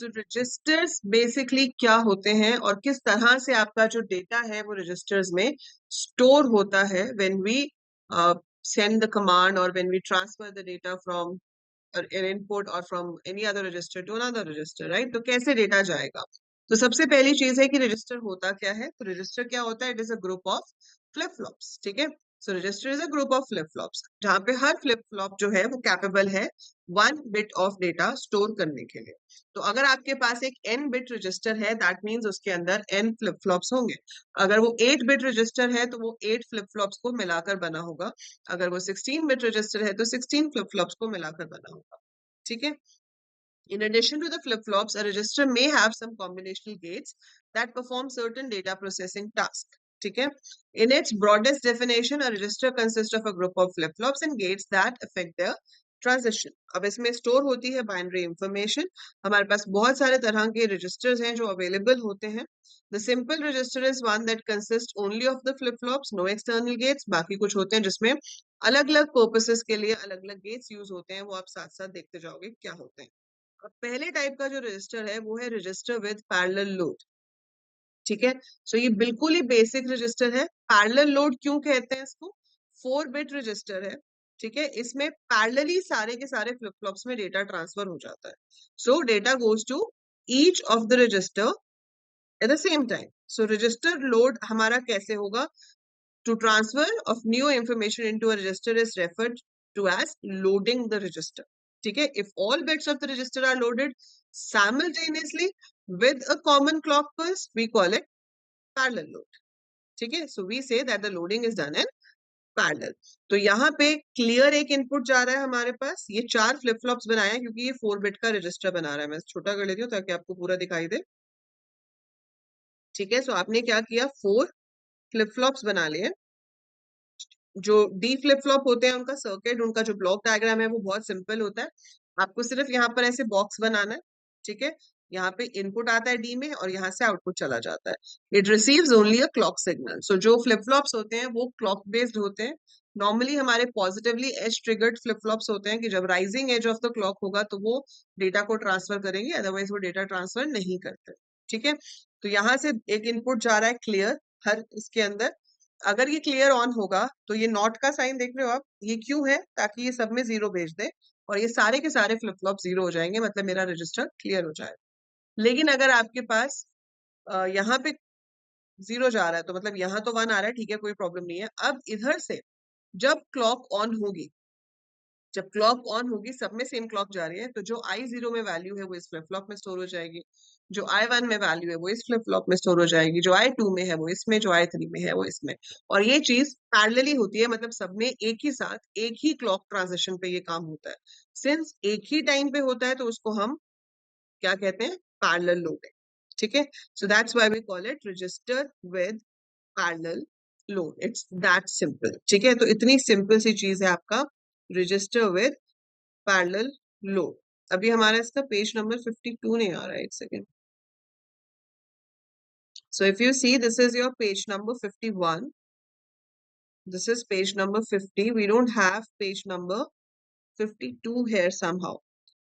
Registers basically क्या होते हैं और किस तरह से आपका जो डेटा है वो रजिस्टर्स में स्टोर होता है when we send the command or when we transfer the data from an input or from any other register to another register, right? तो कैसे डेटा जाएगा? तो सबसे पहली चीज है कि रजिस्टर होता क्या है। तो रजिस्टर क्या होता है? It is a group of flip flops, ठीक है। So register is a group of flip flops जहां पे हर फ्लिप फ्लॉप जो है वो कैपेबल है 1 बिट ऑफ डेटा स्टोर करने के लिए। तो अगर आपके पास एक n बिट रजिस्टर है दैट मीन्स उसके अंदर n फ्लिप फ्लॉप्स होंगे। अगर वो 8 बिट रजिस्टर है तो वो 8 फ्लिप फ्लॉप्स को मिलाकर बना होगा। अगर वो 16 बिट रजिस्टर है तो 16 फ्लिप फ्लॉप्स को मिलाकर बना होगा, ठीक है। In addition to the flip-flops, a register may have some combinational gates that perform certain data processing tasks. ठीक है? In its broadest definition, a register consists of a group of flip-flops and gates that affect their transition. अब इसमें store होती है binary information. हमारे पास बहुत सारे तरह के रजिस्टर्स हैं जो अवेलेबल होते हैं। The simple register is one that consists only of the flip-flops, no external gates. बाकी कुछ होते हैं जिसमें अलग-अलग पर्पसेस के लिए अलग-अलग गेट्स यूज होते हैं। वो आप साथ-साथ देखते जाओगे क्या होते हैं। अब पहले टाइप का जो रजिस्टर है वो है रजिस्टर विद पैरेलल लोड, ठीक है। सो ये बिल्कुल ही बेसिक रजिस्टर है। पैरेलल लोड क्यों कहते हैं इसको? 4 बिट रजिस्टर है, ठीक है। इसमें पैरेलली सारे के सारे फ्लिप फ्लॉप्स में डेटा ट्रांसफर हो जाता है। So data goes to each of the register at the same time. So register load हमारा कैसे होगा? To transfer of new information into a register is referred to as loading the register. ठीक है? If all bits of the register are loaded simultaneously with a common clock pulse, we call it parallel load. ठीक है? So we say that the loading is done in parallel. तो यहाँ पे clear एक input जा रहा है हमारे पास। ये 4 flip flops बनाए हैं क्योंकि ये 4 bit का register बना रहा है। मैं छोटा कर लेती हूँ ताकि आपको पूरा दिखाई दे। ठीक है? So आपने क्या किया? 4 flip flops बना लिए। जो डी फ्लिप फ्लॉप होते हैं उनका सर्किट, उनका जो ब्लॉक डायग्राम है वो बहुत सिंपल होता है। आपको सिर्फ यहाँ पर ऐसे बॉक्स बनाना है, ठीक है। यहाँ पे इनपुट आता है डी में और यहाँ से आउटपुट चला जाता है। It receives only a clock signal. So जो फ्लिप फ्लॉप्स होते हैं वो क्लॉक बेस्ड होते हैं। नॉर्मली हमारे positively edge triggered flip flops होते हैं कि जब rising edge of the clock होगा तो वो डेटा को ट्रांसफर करेंगे, अदरवाइज वो डेटा ट्रांसफर नहीं करते, ठीक है। तो यहाँ से एक इनपुट जा रहा है क्लियर हर इसके अंदर। अगर ये क्लियर ऑन होगा तो ये नॉट का साइन देख रहे हो आप, ये क्यों है? ताकि ये सब में 0 भेज दे और ये सारे के सारे फ्लिप फ्लॉप 0 हो जाएंगे, मतलब मेरा रजिस्टर क्लियर हो जाए। लेकिन अगर आपके पास यहाँ पे 0 जा रहा है तो मतलब यहाँ तो 1 आ रहा है, ठीक है, कोई प्रॉब्लम नहीं है। अब इधर से जब क्लॉक ऑन होगी, जब क्लॉक ऑन होगी सब में सेम क्लॉक जा रही है, तो जो I0 में वैल्यू है वो इस फ्लिप फ्लॉप में स्टोर हो जाएगी, जो I1 में वैल्यू है वो इस फ्लिप फ्लॉप में स्टोर हो जाएगी, जो I2 में है वो इसमें, जो I3 में है वो इसमें। और ये चीज पैरेलली होती है, मतलब सब में एक ही साथ एक ही क्लॉक ट्रांजिशन पे ये काम होता है। सिंस एक ही टाइम पे होता है तो उसको हम क्या कहते हैं? पैरेलल लोडिंग, ठीक है। So that's why we call it register with parallel load. It's that simple, ठीक है। तो इतनी सिंपल सी चीज है आपका रजिस्टर विद पैरेलल लोड। अभी हमारा इसका पेज नंबर 52 नहीं आ रहा है, एक second. So if you see, this is your page number 51. This is page number 50. We don't have page number 52 here somehow.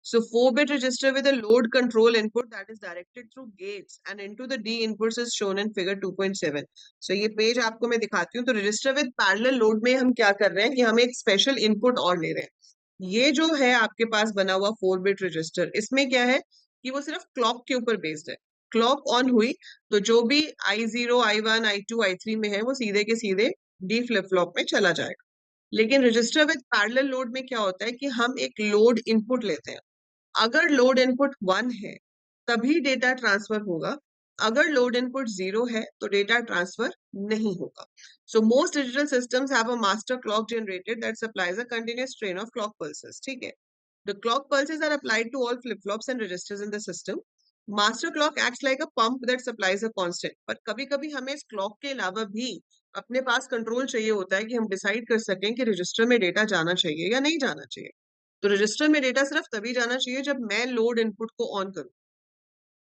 So 4-bit register with a load control input that is directed through gates and into the D inputs is shown in figure 2.7. So ये page आपको मैं दिखाती हूँ। तो register with parallel load में हम क्या कर रहे हैं कि हम एक स्पेशल इनपुट और ले रहे हैं। ये जो है आपके पास बना हुआ 4-बिट रजिस्टर, इसमें क्या है कि वो सिर्फ क्लॉक के ऊपर बेस्ड है। क्लॉक ऑन हुई तो जो भी I0, I1, I2, I3 में है वो सीधे के सीधे डी फ्लिप फ्लॉप में चला जाएगा। लेकिन रजिस्टर विद पैरेलल लोड में क्या होता है कि हम एक लोड इनपुट लेते हैं। अगर लोड इनपुट 1 है तभी डेटा ट्रांसफर होगा, अगर लोड इनपुट 0 है तो डेटा ट्रांसफर नहीं होगा। So most digital systems have a master clock generated that supplies a continuous strain of clock pulses, ठीक है। The clock pulses are applied to all flip-flops and registers in the system. Master clock acts like a pump that supplies a constant. पर कभी-कभी हमें इस clock के अलावा भी अपने पास कंट्रोल चाहिए होता है कि हम डिसाइड कर सकें कि रजिस्टर में डेटा जाना चाहिए या नहीं जाना चाहिए। तो रजिस्टर में डेटा सिर्फ तभी जाना चाहिए जब मैं लोड इनपुट को ऑन करूं,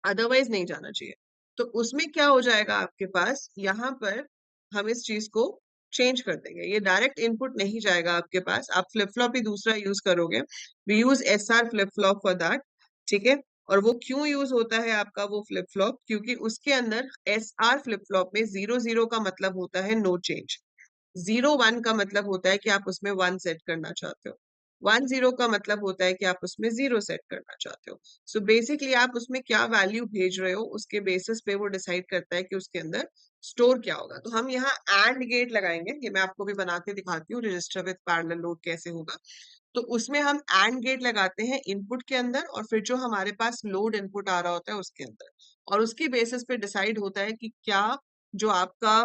अदरवाइज नहीं जाना चाहिए। तो उसमें क्या हो जाएगा आपके पास, यहाँ पर हम इस चीज को चेंज कर देंगे। ये डायरेक्ट इनपुट नहीं जाएगा आपके पास, आप फ्लिप फ्लॉप ही दूसरा यूज करोगे। We use SR flip flop for that, ठीक है। और वो क्यों यूज होता है आपका वो फ्लिप फ्लॉप, क्योंकि उसके अंदर SR फ्लिप फ्लॉप में 0 0 का मतलब होता है नो चेंज, 0 1 का मतलब होता है कि आप उसमें 1 सेट करना चाहते हो, 1 0 का मतलब होता है कि आप उसमें 0 सेट करना चाहते हो। सो बेसिकली आप उसमें क्या वैल्यू भेज रहे हो उसके बेसिस पे वो डिसाइड करता है कि उसके अंदर स्टोर क्या होगा। तो हम यहाँ एंड गेट लगाएंगे, ये मैं आपको भी बना के दिखाती हूँ रजिस्टर विद पैरेलल लोड कैसे होगा। तो उसमें हम एंड गेट लगाते हैं इनपुट के अंदर और फिर जो हमारे पास लोड इनपुट आ रहा होता है उसके अंदर, और उसके बेसिस पे डिसाइड होता है कि क्या जो आपका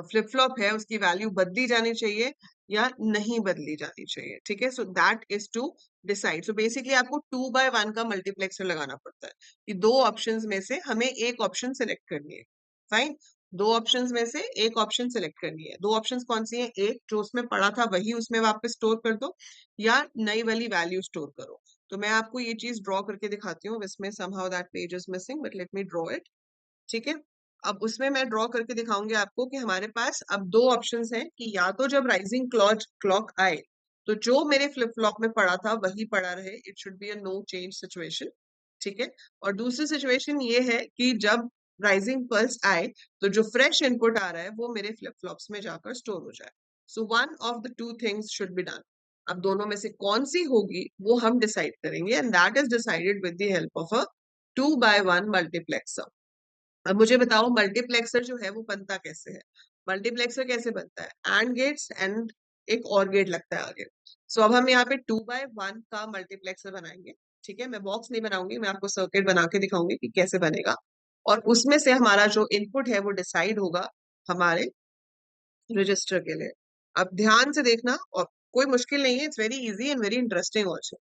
फ्लिप फ्लॉप है उसकी वैल्यू बदली जानी चाहिए या नहीं बदली जानी चाहिए। ठीक है, so that is to decide. So basically आपको 2 by 1 का मल्टीप्लेक्सर लगाना पड़ता है कि दो ऑप्शंस में से हमें एक ऑप्शन सेलेक्ट करनी है। फाइन, दो ऑप्शंस में से एक ऑप्शन सेलेक्ट करनी है। दो ऑप्शंस कौन सी है, एक जो उसमें पड़ा था वही उसमें वापस स्टोर कर दो या नई वाली वैल्यू स्टोर करो। तो मैं आपको ये चीज ड्रॉ करके दिखाती हूँ, इसमें somehow that page is missing but let me draw it. ठीक है, अब उसमें मैं ड्रॉ करके दिखाऊंगी आपको कि हमारे पास अब दो ऑप्शंस हैं कि या तो जब राइजिंग क्लॉक आए तो जो मेरे फ्लिप फ्लॉप में पड़ा था वही पड़ा रहे, it should be a no change situation. ठीक है, और दूसरी सिचुएशन ये है कि जब राइजिंग पल्स आए तो जो फ्रेश इनपुट आ रहा है वो मेरे फ्लिप फ्लॉप्स में जाकर स्टोर हो जाए। So one of the two things should be done. अब दोनों में से कौन सी होगी वो हम डिसाइड करेंगे and that is decided with the help of a 2 by 1 multiplexer. अब मुझे बताओ मल्टीप्लेक्सर जो है वो बनता कैसे है। मल्टीप्लेक्सर कैसे बनता है, एंड गेट्स एंड एक और गेट लगता है आगे। सो अब हम यहाँ पे 2 by 1 का मल्टीप्लेक्सर बनाएंगे। ठीक है, मैं बॉक्स नहीं बनाऊंगी, मैं आपको सर्किट बना के दिखाऊंगी कि कैसे बनेगा, और उसमें से हमारा जो इनपुट है वो डिसाइड होगा हमारे रजिस्टर के लिए। अब ध्यान से देखना, और कोई मुश्किल नहीं है, it's very easy and very interesting also.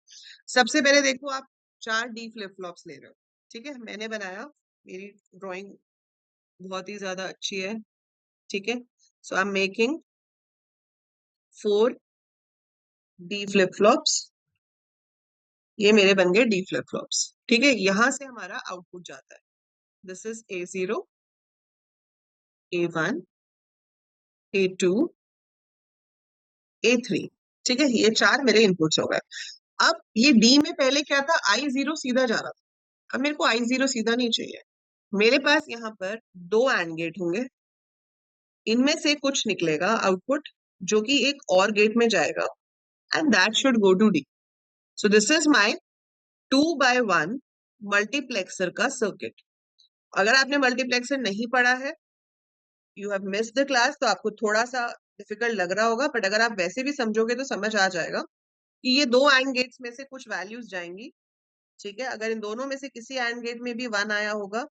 सबसे पहले देखो, आप 4D फ्लिप फ्लॉप्स ले रहे हो। ठीक है, मैंने बनाया, मेरी ड्राइंग बहुत ही ज्यादा अच्छी है। ठीक है, so I am making 4D flip flops. ये मेरे बन गए D फ्लिप फ्लॉप्स। ठीक है, यहां से हमारा आउटपुट जाता है, this is A0, A1, A2, A3। ठीक है, ये चार मेरे इनपुट्स हो गए। अब ये D में पहले क्या था, I0 सीधा जा रहा था, अब मेरे को I0 सीधा नहीं चाहिए। मेरे पास यहाँ पर दो एंड गेट होंगे, इनमें से कुछ निकलेगा आउटपुट जो कि एक और गेट में जाएगा and that should go to D। So this is my 2 by 1 multiplexer का सर्किट। अगर आपने मल्टीप्लेक्सर नहीं पढ़ा है, you have miss the class, तो आपको थोड़ा सा डिफिकल्ट लग रहा होगा, बट अगर आप वैसे भी समझोगे तो समझ आ जाएगा कि ये दो एंड गेट्स में से कुछ वैल्यूज जाएंगी। ठीक है, अगर इन दोनों में से किसी एंड गेट में भी 1 आया होगा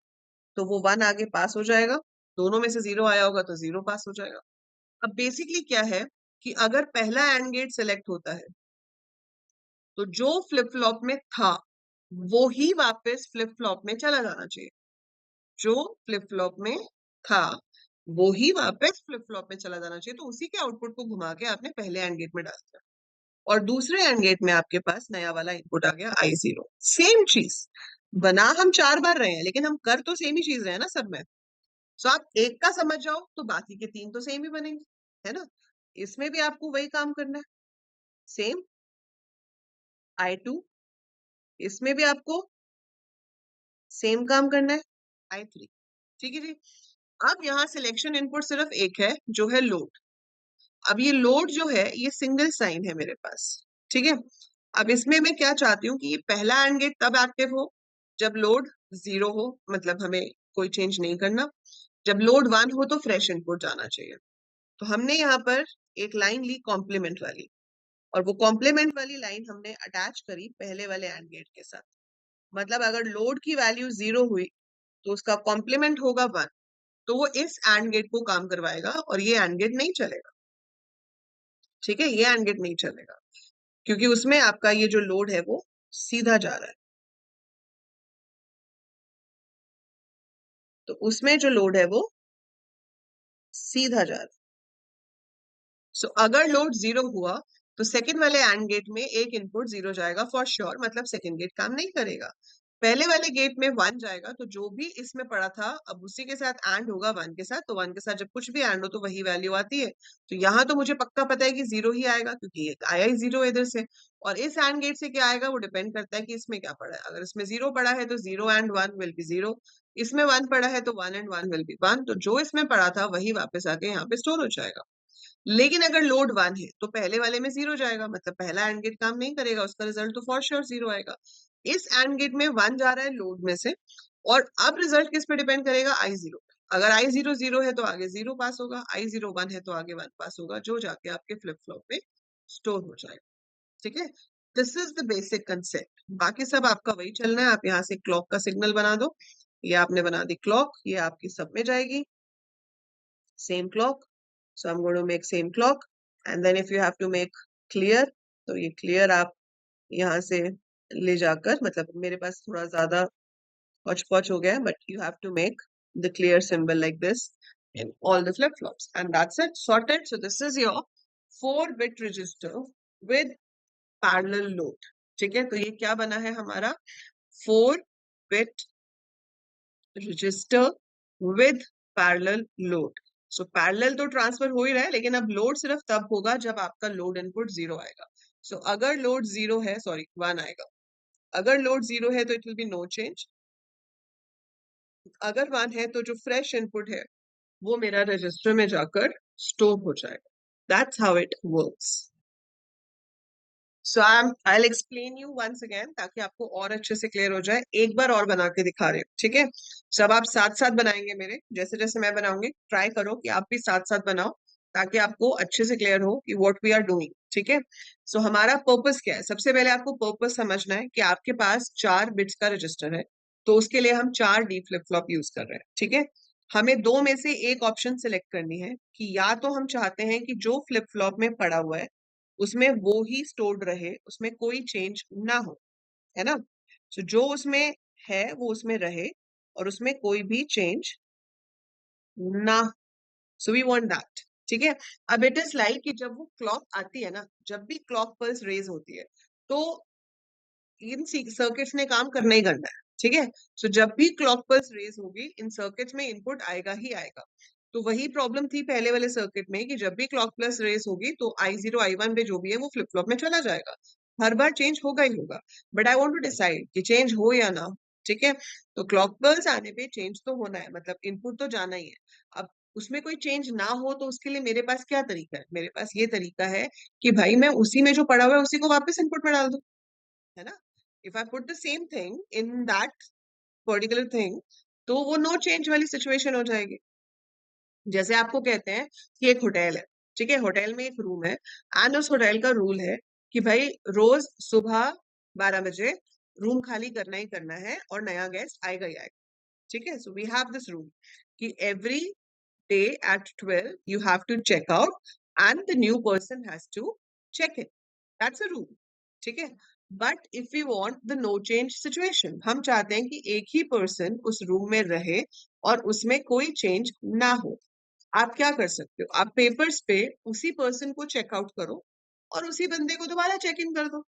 तो वो 1 आगे पास हो जाएगा, दोनों में से 0 आया होगा तो 0 पास हो जाएगा। अब बेसिकली क्या है कि अगर पहला एंड गेट सिलेक्ट होता है तो जो फ्लिप फ्लॉप में था वो ही वापस फ्लिप फ्लॉप में चला जाना चाहिए। जो फ्लिप फ्लॉप में था वो ही वापस फ्लिप फ्लॉप में चला जाना चाहिए, तो उसी के आउटपुट को घुमा के आपने पहले एंड गेट में डाल दिया और दूसरे एंड गेट में आपके पास नया वाला इनपुट आ गया I0। सेम चीज बना हम 4 बार रहे हैं लेकिन हम कर तो सेम ही चीज रहे हैं ना सब में। सो आप एक का समझ जाओ तो बाकी के 3 तो सेम ही बनेंगे, है ना। इसमें भी आपको वही काम करना है, सेम I2, इसमें भी आपको सेम काम करना है I3। ठीक है जी, अब यहाँ सिलेक्शन इनपुट सिर्फ एक है जो है लोड। अब ये लोड जो है ये सिंगल साइन है मेरे पास। ठीक है, अब इसमें मैं क्या चाहती हूँ कि ये पहला एंड गेट तब एक्टिव हो जब लोड 0 हो, मतलब हमें कोई चेंज नहीं करना। जब लोड 1 हो तो फ्रेश इनपुट जाना चाहिए। तो हमने यहाँ पर एक लाइन ली कॉम्प्लीमेंट वाली, और वो कॉम्प्लीमेंट वाली लाइन हमने अटैच करी पहले वाले एंड गेट के साथ। मतलब अगर लोड की वैल्यू 0 हुई तो उसका कॉम्प्लीमेंट होगा 1, तो वो इस एंड गेट को काम करवाएगा और ये एंड गेट नहीं चलेगा। ठीक है, ये एंड गेट नहीं चलेगा क्योंकि उसमें आपका ये जो लोड है वो सीधा जा रहा है। तो उसमें जो लोड है वो सीधा जा रहा है। सो अगर लोड 0 हुआ तो सेकंड वाले एंड गेट में एक इनपुट 0 जाएगा फॉर श्योर, मतलब सेकंड गेट काम नहीं करेगा। पहले वाले गेट में 1 जाएगा तो जो भी इसमें पड़ा था अब उसी के साथ एंड होगा 1 के साथ, तो 1 के साथ जब कुछ भी एंड हो तो वही वैल्यू आती है। तो यहाँ तो मुझे पक्का पता है कि 0 ही आएगा क्योंकि ये आया ही 0 इधर से। और इस एंड गेट से क्या आएगा वो डिपेंड करता है कि इसमें क्या पड़ा है। अगर इसमें 0 पड़ा है तो 0 एंड 1 विल बी 0, इसमें 1 पड़ा है तो 1 एंड 1 विल बी 1। तो जो इसमें पड़ा था वही वापस आके यहाँ पे स्टोर हो जाएगा। लेकिन अगर लोड 1 है तो पहले वाले में 0 जाएगा, मतलब पहला एंड गेट काम नहीं करेगा, उसका रिजल्ट तो फॉर श्योर 0 आएगा। इस एंड गेट में 1 जा रहा है लोड में से, और अब रिजल्ट किस पे डिपेंड करेगा, I0। अगर I0 0 है तो आगे 0 पास होगा, I0 1 है तो आगे 1 पास होगा, जो जाके आपके फ्लिप फ्लॉप पे स्टोर हो जाएगा। ठीक है, this is the basic concept. बाकी सब आपका वही चलना है। आप यहाँ से क्लॉक का सिग्नल बना दो, ये आपने बना दी क्लॉक, ये आपकी सब में जाएगी same clock. So I'm going to make same clock, and then if you have to make clear, तो ये clear आप यहाँ से ले जाकर, मतलब मेरे पास थोड़ा ज्यादा hodge podge हो गया है, but you have to make the clear symbol like this in all the flip flops, and that's it, sorted. So this is your 4-bit register with parallel load. ठीक है, तो ये क्या बना है हमारा 4-bit register with parallel load. So parallel तो transfer हो ही रहा है, लेकिन अब लोड सिर्फ तब होगा जब आपका लोड इनपुट 0 आएगा। So अगर लोड 0 है, सॉरी 1 आएगा, अगर लोड 0 है तो it will be no change, अगर 1 है तो जो फ्रेश इनपुट है वो मेरा रजिस्टर में जाकर स्टोर हो जाएगा। That's how it works. So I'll explain you once again ताकि आपको और अच्छे से क्लियर हो जाए। एक बार और बना के दिखा रहे हो, ठीक है? सब आप साथ साथ बनाएंगे मेरे, जैसे जैसे मैं बनाऊंगी ट्राई करो कि आप भी साथ साथ बनाओ ताकि आपको अच्छे से क्लियर हो कि व्हाट वी आर डूइंग। ठीक है, सो हमारा पर्पस क्या है? सबसे पहले आपको पर्पस समझना है कि आपके पास 4 बिट्स का रजिस्टर है, तो उसके लिए हम 4 डी फ्लिप फ्लॉप यूज कर रहे हैं। ठीक है, हमें दो में से एक ऑप्शन सिलेक्ट करनी है कि या तो हम चाहते हैं कि जो फ्लिप फ्लॉप में पड़ा हुआ है उसमें वो ही स्टोर्ड रहे, उसमें कोई चेंज ना हो, है ना? तो जो उसमें है वो उसमें रहे और उसमें कोई भी चेंज ना, सो वी वांट दैट। ठीक है, अब इट इज लाइक कि जब वो क्लॉक आती है ना, जब भी क्लॉक पल्स रेज होती है तो इन सर्किट्स ने काम करना ही करना है। ठीक है, सो जब भी क्लॉक पल्स रेज होगी इन सर्किट्स में इनपुट आएगा ही आएगा। तो वही प्रॉब्लम थी पहले वाले सर्किट में कि जब भी क्लॉक पल्स रेज होगी तो I0 I1 पे जो भी है वो फ्लिप फ्लॉप में चला जाएगा, हर बार चेंज होगा ही होगा। But I want to decide कि चेंज हो या ना हो। ठीक है, तो क्लॉक पल्स आने पे चेंज तो होना है, मतलब इनपुट तो जाना ही है। अब उसमें कोई चेंज ना हो तो उसके लिए मेरे पास क्या तरीका है? मेरे पास ये तरीका है कि भाई मैं उसी में जो पड़ा हुआ है उसी को वापस इनपुट में डाल दूं, है ना? If I put the same thing in that particular thing तो वो नो चेंज वाली सिचुएशन हो जाएगी। जैसे आपको कहते हैं कि एक होटल है, ठीक है, होटल में एक रूम है एंड उस होटल का रूल है कि भाई रोज सुबह 12 बजे रूम खाली करना ही करना है और नया गेस्ट आएगा ही आएगा। ठीक है, so we have this rule कि every day at 12 you have to check out and the new person has to check in. That's a rule. ठीक है, but if you want the no change situation, हम चाहते हैं कि एक ही person उस room में रहे और उसमें कोई चेंज ना हो। आप क्या कर सकते हो? आप पेपर्स पे उसी पर्सन को चेकआउट करो और उसी बंदे को दोबारा चेक इन कर दो।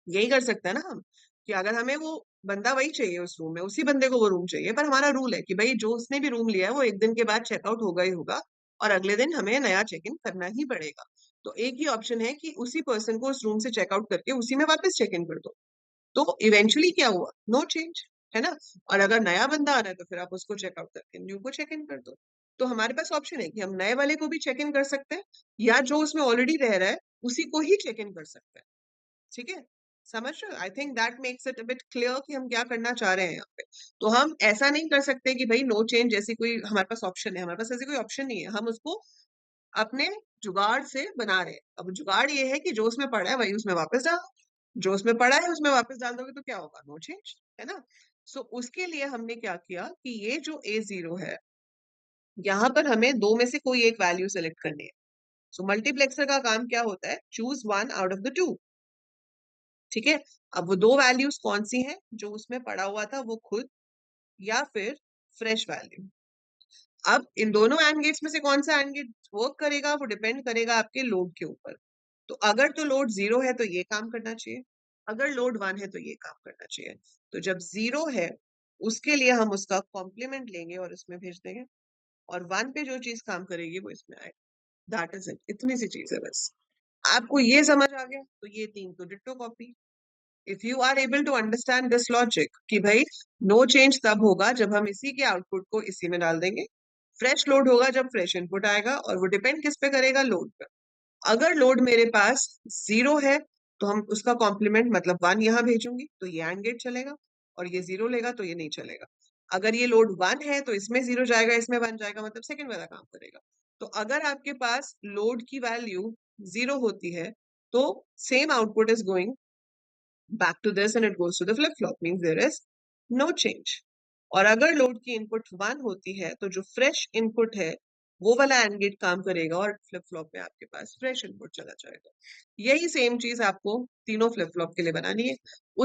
यही कर सकते हैं ना हम, कि अगर हमें वो बंदा वही चाहिए उस रूम में, उसी बंदे को वो रूम चाहिए, पर हमारा रूल है कि भाई जो उसने भी रूम लिया है वो एक दिन के बाद चेकआउट होगा ही होगा और अगले दिन हमें नया चेक इन करना ही पड़ेगा। तो एक ही ऑप्शन है कि उसी पर्सन को उस रूम से चेकआउट करके उसी में वापस चेक इन कर दो। तो इवेंचुअली क्या हुआ? नो चेंज, है ना? और अगर नया बंदा आ रहा है तो फिर आप उसको चेकआउट करके न्यू को चेक इन कर दो। तो हमारे पास ऑप्शन है कि हम नए वाले को भी चेक इन कर सकते हैं या जो उसमें ऑलरेडी रह रहा है उसी को ही चेक इन कर सकते हैं। ठीक है, समझ रहे हो? I think that makes it a bit clear कि हम क्या करना चाह रहे हैं यहाँ पे। तो हम ऐसा नहीं कर सकते कि भाई नो चेंज जैसी कोई हमारे पास ऑप्शन है, हमारे पास ऐसी कोई ऑप्शन नहीं है, हम उसको अपने जुगाड़ से बना रहे हैं। अब जुगाड़ ये है कि जो उसमें पड़ा है वही उसमें वापस डाल दो, जो उसमें पड़ा है उसमें वापस डाल दोगे तो क्या होगा? नो चेंज, है ना? सो उसके लिए हमने क्या किया कि ये जो A0 है यहाँ पर हमें दो में से कोई एक वैल्यू सेलेक्ट करनी है। सो मल्टीप्लेक्सर का काम क्या होता है? Choose one out of the two. ठीक है, अब वो दो वैल्यूज कौन सी हैं? जो उसमें पड़ा हुआ था वो खुद या फिर फ्रेश वैल्यू। अब इन दोनों एंड गेट्स में से कौन सा एंड गेट वर्क करेगा वो डिपेंड करेगा आपके लोड के ऊपर। तो अगर तो लोड 0 है तो ये काम करना चाहिए, अगर लोड 1 है तो ये काम करना चाहिए। तो जब 0 है उसके लिए हम उसका कॉम्प्लीमेंट लेंगे और इसमें भेज देंगे, और 1 पे जो चीज काम करेगी वो इसमें आएगी। दैट इज इट, इतनी सी चीज है बस। आपको ये समझ आ गया तो ये 3 तो ditto copy. If you are able to understand this logic कि भाई नो चेंज तब होगा जब हम इसी के आउटपुट को इसी में डाल देंगे, फ्रेश लोड होगा जब फ्रेश इनपुट आएगा, और वो डिपेंड किस पे करेगा, लोड पे। अगर लोड मेरे पास 0 है तो हम उसका कॉम्प्लीमेंट मतलब 1 यहाँ भेजूंगी तो ये एंड गेट चलेगा, और ये 0 लेगा तो ये नहीं चलेगा। अगर ये लोड 1 है तो इसमें 0 जाएगा, इसमें 1 जाएगा, मतलब सेकंड वाला काम करेगा। तो अगर आपके पास लोड की वैल्यू 0 होती है तो same output is going back to this and it goes to the flip flop, means there is no change. और अगर लोड की इनपुट 1 होती है तो जो फ्रेश इनपुट है वो वाला एंड गेट काम करेगा और फ्लिप फ्लॉप में आपके पास फ्रेश इनपुट चला जाएगा। यही सेम चीज आपको तीनों फ्लिप फ्लॉप के लिए बनानी है।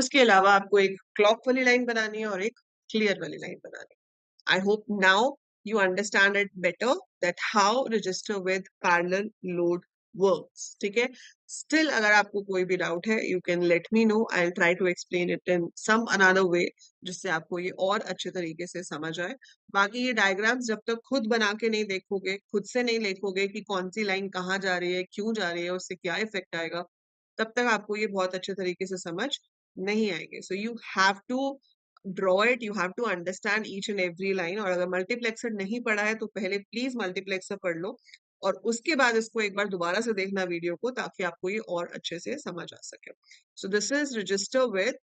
उसके अलावा आपको एक क्लॉक वाली लाइन बनानी है और एक क्लियर वाली लाइन बनानी है। I hope now you understand it better that how register with parallel load works. ठीक है? Still अगर आपको कोई भी डाउट है you can let me know. I'll try to explain it in some another way जिससे आपको ये और अच्छे तरीके से समझ आए। बाकी ये डायग्राम्स जब तक खुद बना के नहीं देखोगे, खुद से नहीं लिखोगे कि कौन सी लाइन कहाँ जा रही है, क्यों जा रही है, उससे क्या इफेक्ट आएगा, तब तक आपको ये बहुत अच्छे तरीके से समझ नहीं आएंगे। So you have to draw it, you have to understand each and every line। और अगर मल्टीप्लेक्सर नहीं पढ़ा है तो पहले प्लीज मल्टीप्लेक्सर पढ़ लो और उसके बाद इसको एक बार दोबारा से देखना वीडियो को, ताकि आपको ये और अच्छे से समझ आ सके। सो this is register with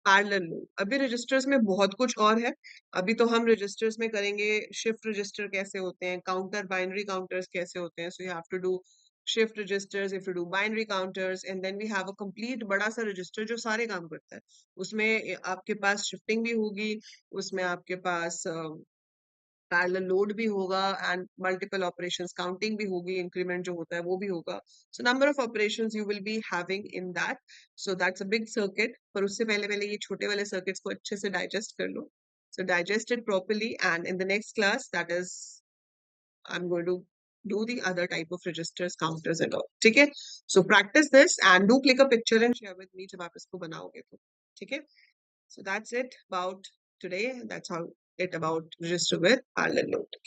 parallel load. अभी रजिस्टर्स में बहुत कुछ और है। अभी तो हम रजिस्टर्स में करेंगे शिफ्ट रजिस्टर कैसे होते हैं, काउंटर बाइनरी काउंटर्स कैसे होते हैं। So you have to do shift registers, if you do binary counters, and then we have a complete बड़ा सा रजिस्टर जो सारे काम करता है। उसमें आपके पास शिफ्टिंग भी होगी, उसमें आपके पास पैरेलल लोड भी होगा, एंड मल्टीपल ऑपरेशंस काउंटिंग भी होगी, इंक्रीमेंट जो होता है वो भी होगा। So number of operations you will be having in that. So that's a big circuit. पर उससे पहले पहले ये छोटे वाले सर्किट्स को अच्छे से डाइजेस्ट कर लो। So digest it properly, and in the next class that is I'm going to do the other type of registers, counters and all. ठीक है? So practice this and do click a picture and share with me जब आप इसको बनाओगे तो। ठीक है? So that's it about today. That's how it about register with parallel load.